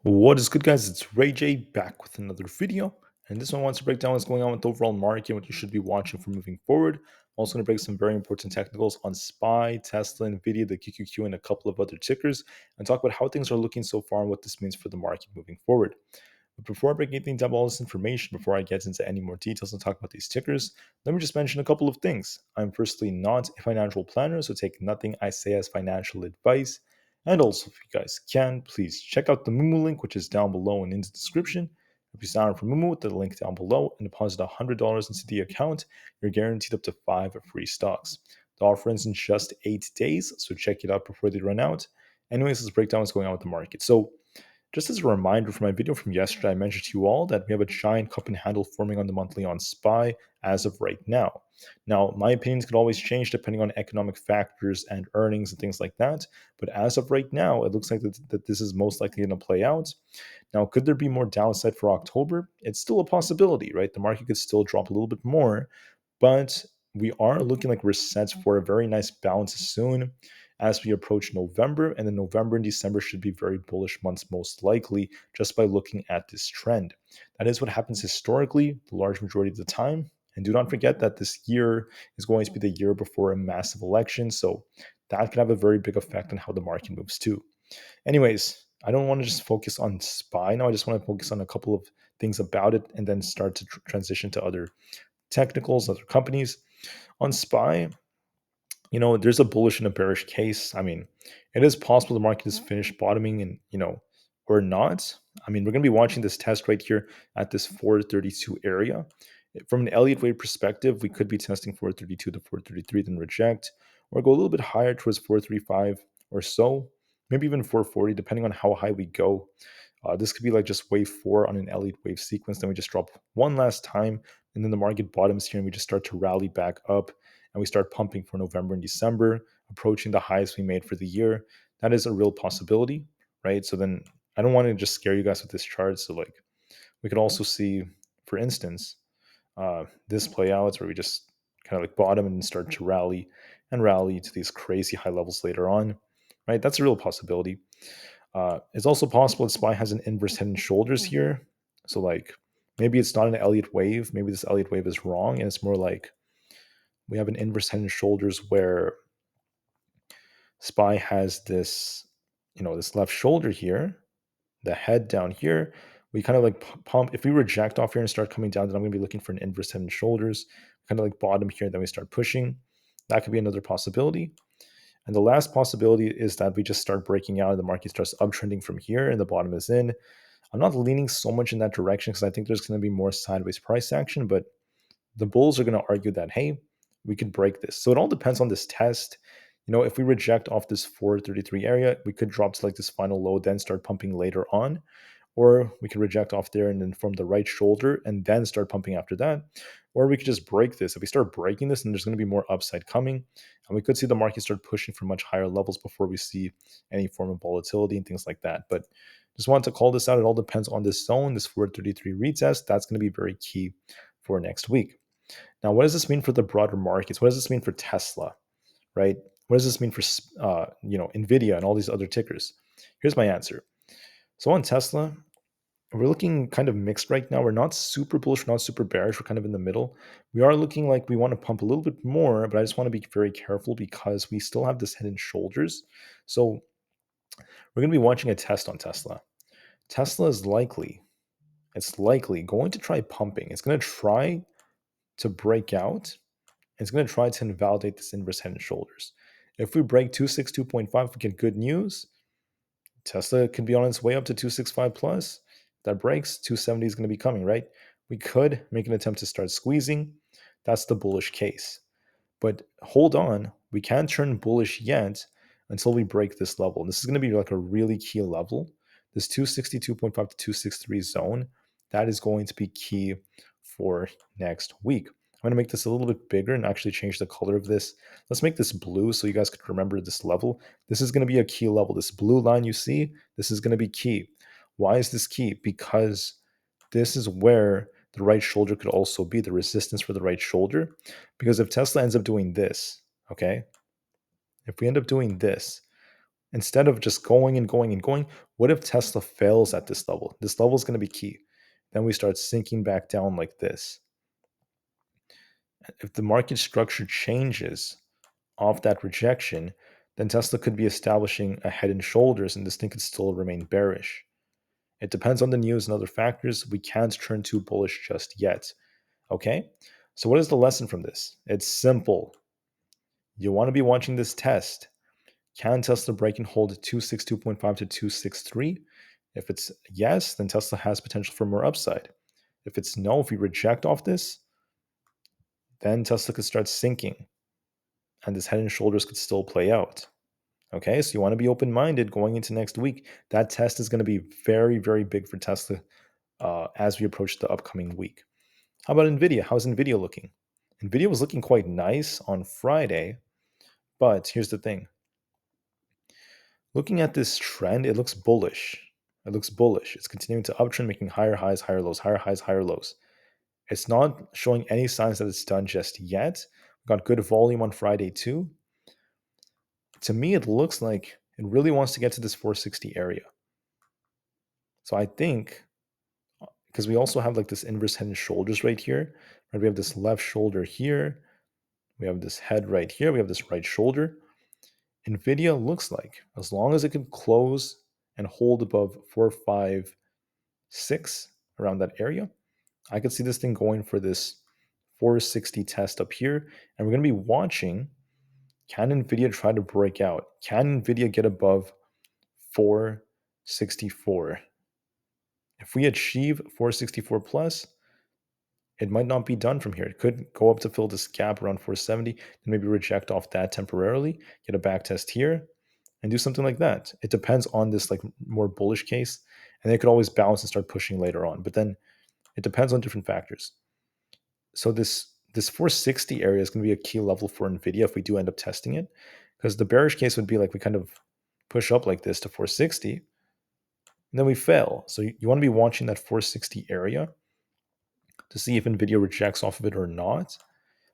What is good, guys? It's Rey-Jay back with another video. And this one wants to break down what's going on with the overall market, what you should be watching for moving forward. I'm also going to break some very important technicals on SPY, Tesla, Nvda, the QQQ, and a couple of other tickers, and talk about how things are looking so far and what this means for the market moving forward. But before I break anything down, all this information, before I get into any more details and talk about these tickers, let me just mention a couple of things. I'm firstly not a financial planner, so take nothing I say as financial advice. And also, if you guys can, please check out the Moomoo link, which is down below and in the description. If you sign up for Moomoo with the link down below and deposit $100 into the account, you're guaranteed up to 5 free stocks. The offer ends in just 8 days, so check it out before they run out. Anyways, let's break down what's going on with the market. So, just as a reminder from my video from yesterday, I mentioned to you all that we have a giant cup and handle forming on the monthly on SPY as of right now. Now, my opinions could always change depending on economic factors and earnings and things like that. But as of right now, it looks like that this is most likely going to play out. Now, could there be more downside for October? It's still a possibility, right? The market could still drop a little bit more, but we are looking like we're set for a very nice bounce soon as we approach November. And then November and December should be very bullish months, most likely, just by looking at this trend. That is what happens historically, the large majority of the time. And do not forget that this year is going to be the year before a massive election. So that could have a very big effect on how the market moves too. Anyways, I don't want to just focus on SPY now. I just want to focus on a couple of things about it and then start to transition to other technicals, other companies. On SPY, there's a bullish and a bearish case. I mean, it is possible the market is finished bottoming and, or not. I mean, we're going to be watching this test right here at this 432 area. From an Elliott wave perspective, we could be testing 432 to 433, then reject, or go a little bit higher towards 435 or so, maybe even 440, depending on how high we go. This could be like just wave 4 on an Elliott wave sequence. Then we just drop one last time, and then the market bottoms here, and we just start to rally back up, and we start pumping for November and December, approaching the highs we made for the year. That is a real possibility, right? So then I don't want to just scare you guys with this chart. So like we could also see, for instance, this play out where we just kind of like bottom and start to rally and rally to these crazy high levels later on, right? That's a real possibility. It's also possible that SPY has an inverse head and shoulders here. So like maybe it's not an Elliott wave. Maybe this Elliott wave is wrong, and it's more like we have an inverse head and shoulders where SPY has this, this left shoulder here, the head down here. We kind of like pump. If we reject off here and start coming down, then I'm going to be looking for an inverse head and shoulders, kind of like bottom here. Then we start pushing. That could be another possibility. And the last possibility is that we just start breaking out and the market starts uptrending from here and the bottom is in. I'm not leaning so much in that direction because I think there's going to be more sideways price action, but the bulls are going to argue that, hey, we could break this. So it all depends on this test. If we reject off this 433 area, we could drop to like this final low, then start pumping later on. Or we could reject off there and then form the right shoulder and then start pumping after that. Or we could just break this. If we start breaking this, then there's going to be more upside coming. And we could see the market start pushing for much higher levels before we see any form of volatility and things like that. But just wanted to call this out. It all depends on this zone, this 433 retest. That's going to be very key for next week. Now, what does this mean for the broader markets? What does this mean for Tesla, right? What does this mean for Nvda and all these other tickers? Here's my answer. So on Tesla, we're looking kind of mixed right now. We're not super bullish, not super bearish. We're kind of in the middle. We are looking like we want to pump a little bit more, but I just want to be very careful because we still have this head and shoulders. So we're going to be watching a test on Tesla. Tesla is likely going to try pumping. It's going to try to break out. It's going to try to invalidate this inverse head and shoulders. If we break 262.5, we get good news. Tesla could be on its way up to 265 plus. If that breaks, 270 is going to be coming, right? We could make an attempt to start squeezing. That's the bullish case. But hold on, we can't turn bullish yet until we break this level. And this is going to be like a really key level. This 262.5 to 263 zone, that is going to be key for next week. I'm going to make this a little bit bigger and actually change the color of this. Let's make this blue so you guys can remember this level. This is going to be a key level. This blue line you see, this is going to be key. Why is this key? Because this is where the right shoulder could also be, the resistance for the right shoulder. Because if Tesla ends up doing this, okay, if we end up doing this, Instead of just going and going and going, what if Tesla fails at this level? This level is going to be key. Then we start sinking back down like this. If the market structure changes off that rejection, then Tesla could be establishing a head and shoulders, and this thing could still remain bearish. It depends on the news and other factors. We can't turn too bullish just yet. Okay? So, what is the lesson from this? It's simple. You want to be watching this test. Can Tesla break and hold 262.5 to 263? If it's yes, then Tesla has potential for more upside. If it's no, if we reject off this, then Tesla could start sinking and this head and shoulders could still play out. Okay, so you want to be open minded going into next week. That test is going to be very, very big for Tesla as we approach the upcoming week. How about Nvidia? How's Nvidia looking? Nvidia was looking quite nice on Friday, but here's the thing. Looking at this trend, it looks bullish. It looks bullish. It's continuing to uptrend, making higher highs, higher lows, higher highs, higher lows. It's not showing any signs that it's done just yet. We got good volume on Friday too. To me, it looks like it really wants to get to this 460 area. So I think because we also have like this inverse head and shoulders right here, right? We have this left shoulder here. We have this head right here. We have this right shoulder. Nvidia looks like as long as it can close and hold above 456 around that area, I could see this thing going for this 460 test up here. And we're going to be watching, can Nvidia try to break out? Can Nvidia get above 464? If we achieve 464 plus, it might not be done from here. It could go up to fill this gap around 470, then maybe reject off that temporarily, get a back test here, and do something like that. It depends on this like more bullish case, and they could always bounce and start pushing later on. But then it depends on different factors. So this 460 area is going to be a key level for Nvidia if we do end up testing it, because the bearish case would be like we kind of push up like this to 460, and then we fail. So you want to be watching that 460 area to see if Nvidia rejects off of it or not,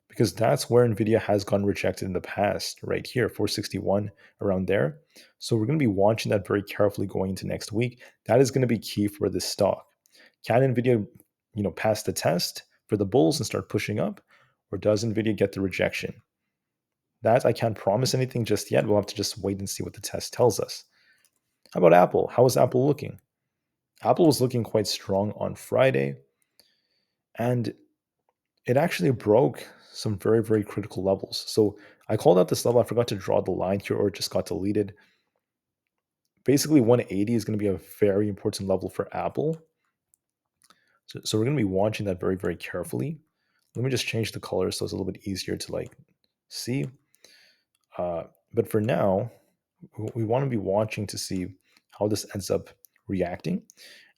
because that's where Nvidia has gotten rejected in the past, right here, 461 around there. So we're going to be watching that very carefully going into next week. That is going to be key for this stock. Can Nvidia, pass the test for the bulls and start pushing up, or does Nvidia get the rejection? That I can't promise anything just yet. We'll have to just wait and see what the test tells us. How about Apple? How is Apple looking? Apple was looking quite strong on Friday, and it actually broke some very, very critical levels. So I called out this level. I forgot to draw the line here, or it just got deleted. Basically, 180 is going to be a very important level for Apple. So we're going to be watching that very, very carefully. Let me just change the color so it's a little bit easier to like see. But for now, we want to be watching to see how this ends up reacting.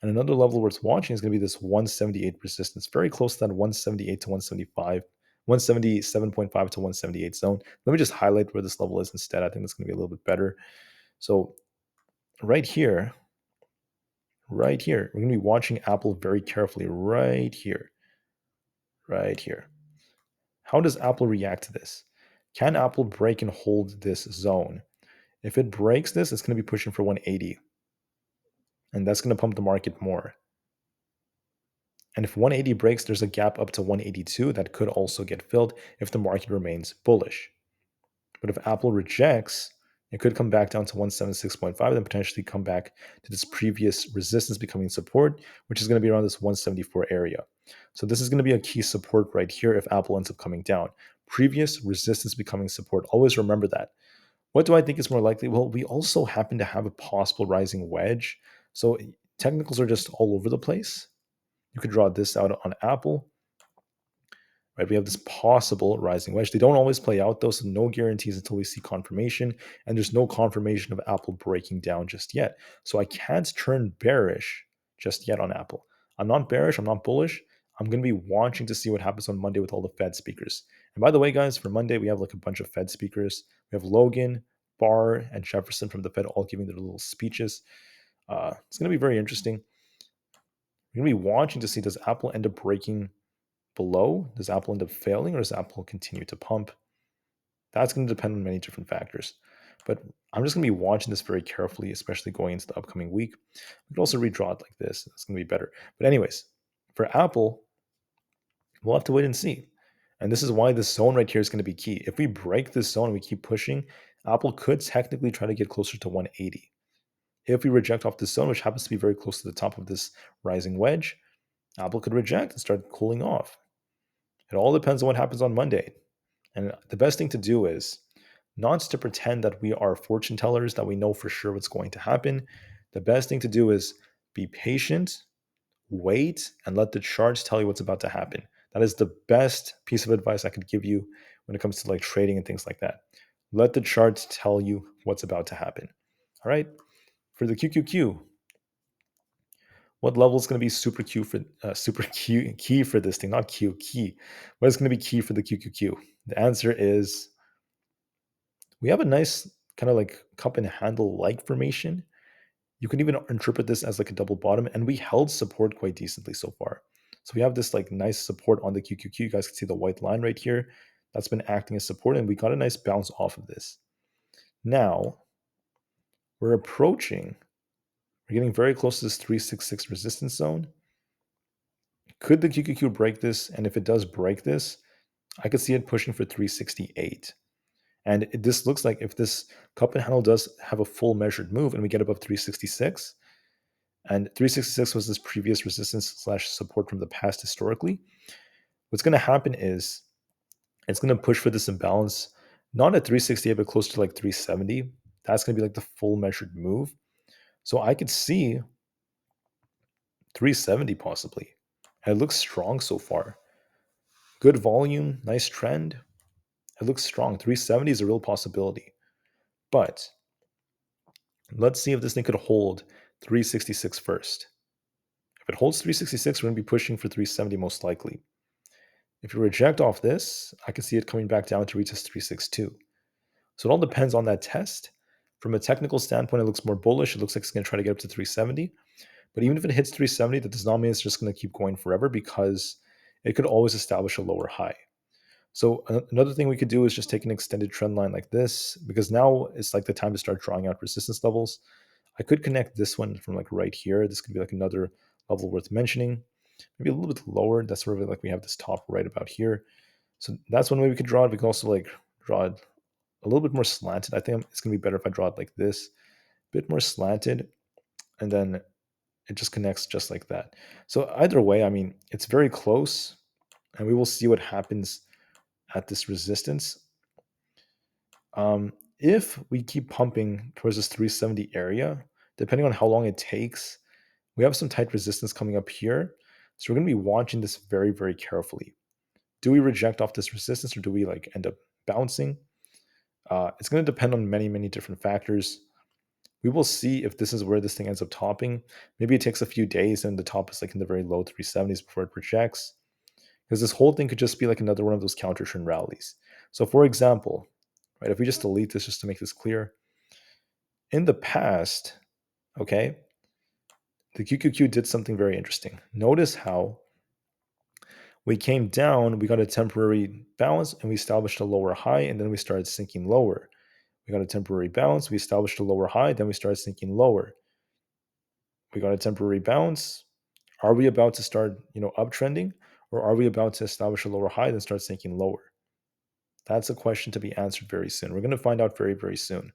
And another level worth watching is going to be this 178 resistance, very close to that 178 to 175, 177.5 to 178 zone. Let me just highlight where this level is instead. I think that's going to be a little bit better. So right here, we're going to be watching Apple very carefully right here. How does Apple react to this? Can Apple break and hold this zone? If it breaks this, it's going to be pushing for 180. And that's going to pump the market more. And if 180 breaks, there's a gap up to 182 that could also get filled if the market remains bullish. But if Apple rejects, it could come back down to 176.5, then potentially come back to this previous resistance becoming support, which is going to be around this 174 area. So this is going to be a key support right here if Apple ends up coming down. Previous resistance becoming support. Always remember that. What do I think is more likely? Well, we also happen to have a possible rising wedge. So technicals are just all over the place. You could draw this out on Apple. Right, we have this possible rising wedge. They don't always play out though, so no guarantees until we see confirmation. And there's no confirmation of Apple breaking down just yet. So I can't turn bearish just yet on Apple. I'm not bearish. I'm not bullish. I'm going to be watching to see what happens on Monday with all the Fed speakers. And by the way, guys, for Monday, we have like a bunch of Fed speakers. We have Logan, Barr, and Jefferson from the Fed all giving their little speeches. It's going to be very interesting. We're going to be watching to see, does Apple end up breaking below? Does Apple end up failing, or does Apple continue to pump? That's going to depend on many different factors. But I'm just going to be watching this very carefully, especially going into the upcoming week. We can also redraw it like this. It's going to be better. But anyways, for Aapl, we'll have to wait and see. And this is why this zone right here is going to be key. If we break this zone and we keep pushing, Aapl could technically try to get closer to 180. If we reject off this zone, which happens to be very close to the top of this rising wedge, Aapl could reject and start cooling off. It all depends on what happens on Monday. And the best thing to do is not to pretend that we are fortune tellers, that we know for sure what's going to happen. The best thing to do is be patient, wait, and let the charts tell you what's about to happen. That is the best piece of advice I could give you when it comes to like trading and things like that. Let the charts tell you what's about to happen. All right. For the QQQ, what level is going to be key for this thing? Not Q key. What is going to be key for the QQQ? The answer is we have a nice kind of like cup and handle like formation. You can even interpret this as like a double bottom, and we held support quite decently so far. So we have this like nice support on the QQQ. You guys can see the white line right here. That's been acting as support, and we got a nice bounce off of this. Now we're getting very close to this 366 resistance zone. Could the QQQ break this? And if it does break this, I could see it pushing for 368. And this looks like if this cup and handle does have a full measured move and we get above 366, and 366 was this previous resistance slash support from the past historically, what's going to happen is it's going to push for this imbalance, not at 368, but close to like 370. That's going to be like the full measured move. So I could see 370 possibly. And it looks strong so far. Good volume, nice trend. It looks strong. 370 is a real possibility. But let's see if this thing could hold 366 first. If it holds 366, we're going to be pushing for 370 most likely. If you reject off this, I can see it coming back down to reach this 362. So it all depends on that test. From a technical standpoint, it looks more bullish. It looks like it's going to try to get up to 370. But even if it hits 370, that does not mean it's just going to keep going forever, because it could always establish a lower high. So another thing we could do is just take an extended trend line like this, because now it's like the time to start drawing out resistance levels. I could connect this one from like right here. This could be like another level worth mentioning. Maybe a little bit lower. That's sort of like we have this top right about here. So that's one way we could draw it. We can also like draw it a little bit more slanted. I think it's going to be better if I draw it like this, a bit more slanted, and then it just connects just like that. So either way, I mean, it's very close, and we will see what happens at this resistance. If we keep pumping towards this 370 area, depending on how long it takes, we have some tight resistance coming up here. So we're going to be watching this very, very carefully. Do we reject off this resistance, or do we like end up bouncing? It's going to depend on many, many different factors. We will see if this is where this thing ends up topping. Maybe it takes a few days and the top is like in the very low 370s before it rejects. Because this whole thing could just be like another one of those counter trend rallies. So for example, right, if we just delete this just to make this clear, in the past, okay, the QQQ did something very interesting. Notice how we came down, we got a temporary bounce, and we established a lower high, and then we started sinking lower. We got a temporary bounce, we established a lower high, then we started sinking lower. We got a temporary bounce. Are we about to start, uptrending, or are we about to establish a lower high then start sinking lower? That's a question to be answered very soon. We're going to find out very, very soon.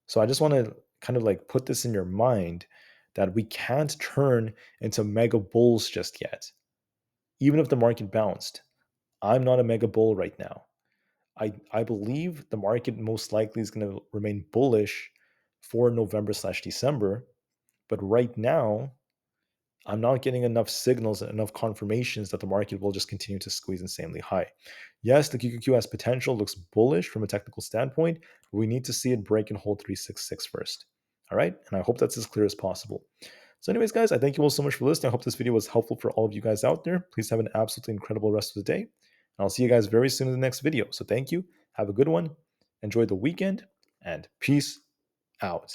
So I just want to kind of like put this in your mind that we can't turn into mega bulls just yet. Even if the market bounced, I'm not a mega bull right now. I believe the market most likely is going to remain bullish for November/December. But right now, I'm not getting enough signals and enough confirmations that the market will just continue to squeeze insanely high. Yes, the QQQ has potential, looks bullish from a technical standpoint, but we need to see it break and hold 366 first. All right. And I hope that's as clear as possible. So, anyways, guys, I thank you all so much for listening. I hope this video was helpful for all of you guys out there. Please have an absolutely incredible rest of the day. And I'll see you guys very soon in the next video. So, thank you. Have a good one. Enjoy the weekend and peace out.